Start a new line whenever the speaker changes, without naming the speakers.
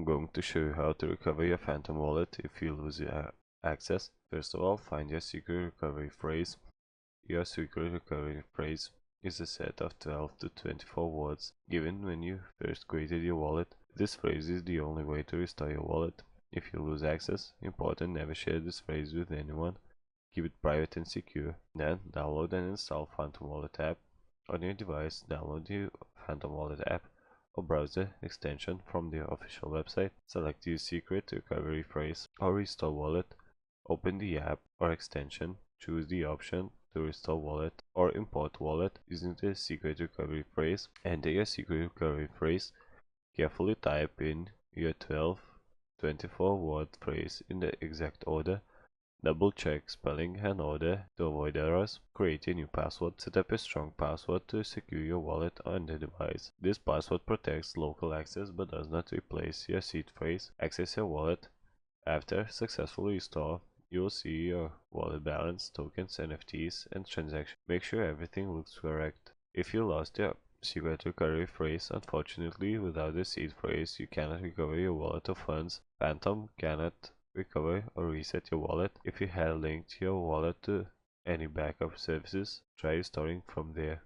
going to show you how to recover your Phantom wallet if you lose your access. First of all, find your secret recovery phrase. Your secret recovery phrase is a set of 12 to 24 words given when you first created your wallet. This phrase is the only way to restore your wallet. If you lose access, important, never share this phrase with anyone. Keep it private and secure. Then download and install Phantom Wallet app. On your device, download the Phantom Wallet app or browser extension from the official website. Select your secret recovery phrase or restore wallet. Open the app or extension. Choose the option to restore wallet or import wallet using the secret recovery phrase. Enter your secret recovery phrase. Carefully type in your 24-word phrase in the exact order. Double check spelling and order to avoid errors. Create a new password. Set up a strong password to secure your wallet on the device. This password protects local access but does not replace your seed phrase. Access your wallet. After successfully restore, you will see your wallet balance, tokens, NFTs, and transactions. Make sure everything looks correct. If you lost your secret recovery phrase, unfortunately, without the seed phrase, you cannot recover your wallet or funds. Phantom cannot recover or reset your wallet. If you had linked your wallet to any backup services, try restoring from there.